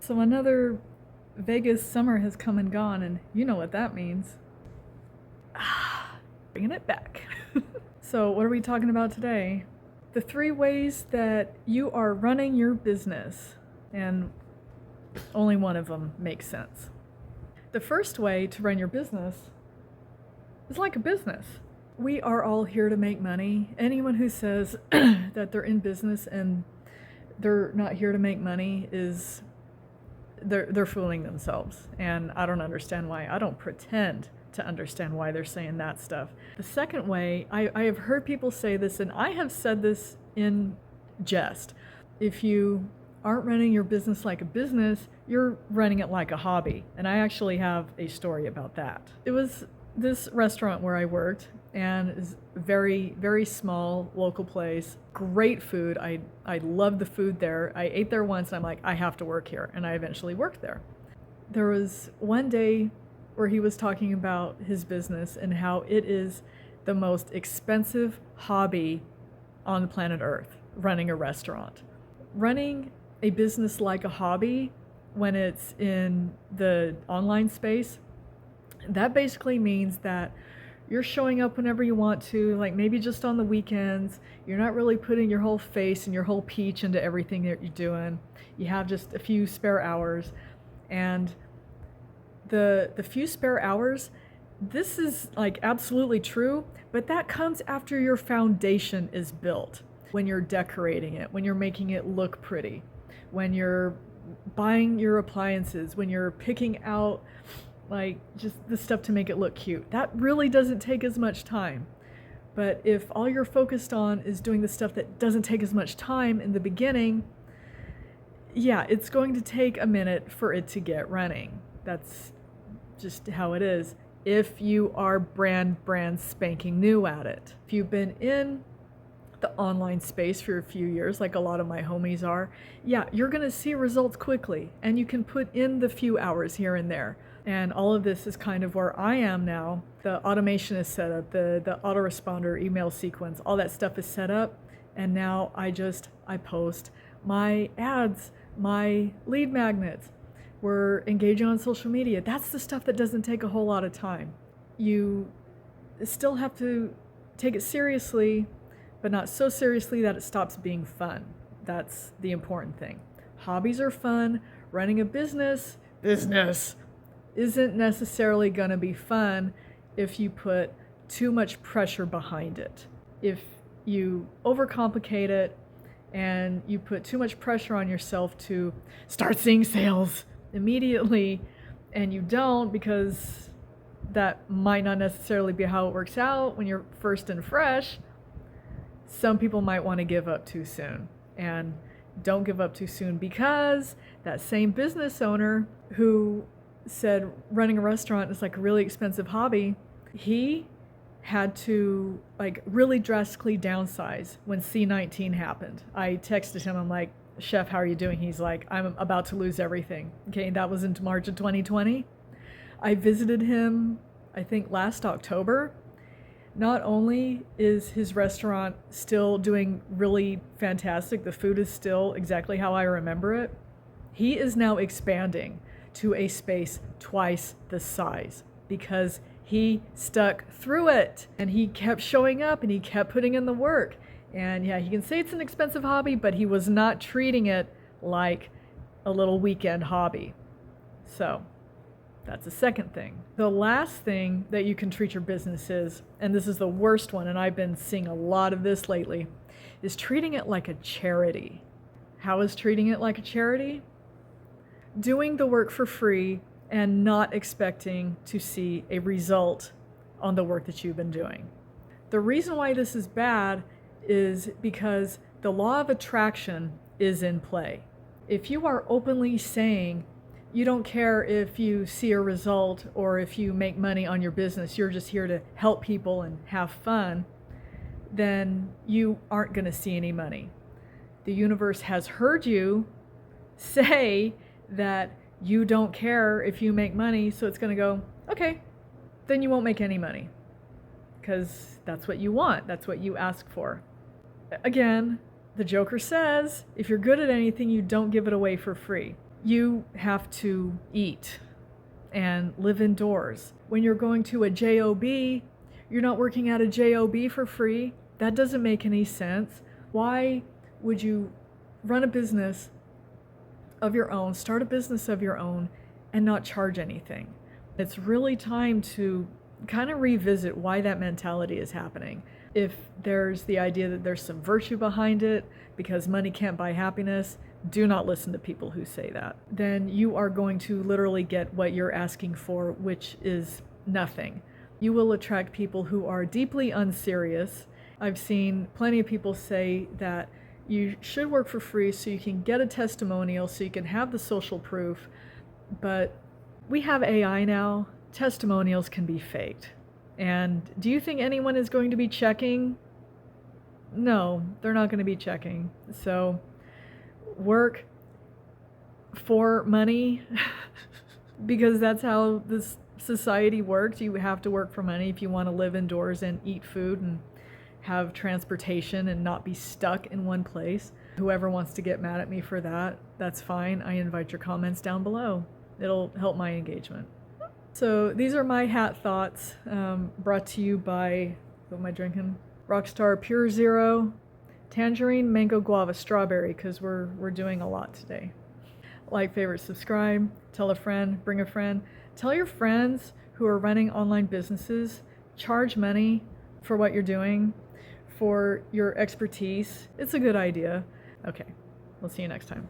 So another Vegas summer has come and gone, and you know what that means. Bringing it back. So, what are we talking about today? The 3 ways that you are running your business, and only one of them makes sense. The first way to run your business is like a business. We are all here to make money. Anyone who says that they're in business and they're not here to make money is they're fooling themselves, and I don't understand why. I don't pretend to understand why they're saying that stuff. The second way, I have heard people say this, and I have said this in jest. If you aren't running your business like a business, you're running it like a hobby. And I actually have a story about that. It was this restaurant where I worked, and it's a very, very small local place. Great food. I loved the food there. I ate there once and I'm like, I have to work here. And I eventually worked there. There was one day where he was talking about his business and how it is the most expensive hobby on the planet Earth, running a restaurant. Running a business like a hobby when it's in the online space, that basically means that you're showing up whenever you want to, like maybe just on the weekends. You're not really putting your whole face and your whole peach into everything that you're doing. You have just a few spare hours. And the few spare hours, this is like absolutely true, but that comes after your foundation is built. When you're decorating it, when you're making it look pretty, when you're buying your appliances, when you're picking out like just the stuff to make it look cute. That really doesn't take as much time. But if all you're focused on is doing the stuff that doesn't take as much time in the beginning, yeah, it's going to take a minute for it to get running. That's just how it is. If you are brand spanking new at it. If you've been in the online space for a few years, like a lot of my homies are, yeah, you're gonna see results quickly, and you can put in the few hours here and there. And all of this is kind of where I am now. The automation is set up, the autoresponder email sequence, all that stuff is set up, and now I post my ads, my lead magnets. We're engaging on social media. That's the stuff that doesn't take a whole lot of time. You still have to take it seriously, but not so seriously that it stops being fun. That's the important thing. Hobbies are fun. Running a business isn't necessarily going to be fun if you put too much pressure behind it. If you overcomplicate it and you put too much pressure on yourself to start seeing sales immediately, and you don't, because that might not necessarily be how it works out when you're first and fresh, some people might want to give up too soon. And don't give up too soon, because that same business owner who said running a restaurant is like a really expensive hobby, he had to like really drastically downsize when C-19 happened. I texted him, I'm like, Chef, how are you doing? He's like, I'm about to lose everything. Okay, that was in March of 2020. I visited him, I think last October. Not only is his restaurant still doing really fantastic, the food is still exactly how I remember it, he is now expanding to a space twice the size because he stuck through it and he kept showing up and he kept putting in the work. And yeah, he can say it's an expensive hobby, but he was not treating it like a little weekend hobby. So that's the second thing. The last thing that you can treat your business is, and this is the worst one, and I've been seeing a lot of this lately, is treating it like a charity. How is treating it like a charity? Doing the work for free and not expecting to see a result on the work that you've been doing. The reason why this is bad is because the law of attraction is in play. If you are openly saying you don't care if you see a result or if you make money on your business, you're just here to help people and have fun, then you aren't going to see any money. The universe has heard you say that you don't care if you make money, so it's going to go, okay, then you won't make any money because that's what you want. That's what you ask for. Again, the Joker says, if you're good at anything, you don't give it away for free. You have to eat and live indoors. When you're going to a job, you're not working at a job for free. That doesn't make any sense. Why would you run a business of your own, start a business of your own, and not charge anything? It's really time to kind of revisit why that mentality is happening. If there's the idea that there's some virtue behind it because money can't buy happiness, do not listen to people who say that. Then you are going to literally get what you're asking for, which is nothing. You will attract people who are deeply unserious. I've seen plenty of people say that you should work for free so you can get a testimonial, so you can have the social proof. But we have AI now. Testimonials can be faked. And do you think anyone is going to be checking? No, they're not going to be checking. So work for money because that's how this society works. You have to work for money if you want to live indoors and eat food and have transportation and not be stuck in one place. Whoever wants to get mad at me for that, that's fine. I invite your comments down below. It'll help my engagement. So these are my hat thoughts, brought to you by, what am I drinking? Rockstar Pure Zero, tangerine, mango, guava, strawberry, because we're doing a lot today. Like, favorite, subscribe, tell a friend, bring a friend. Tell your friends who are running online businesses, charge money for what you're doing, for your expertise. It's a good idea. Okay, we'll see you next time.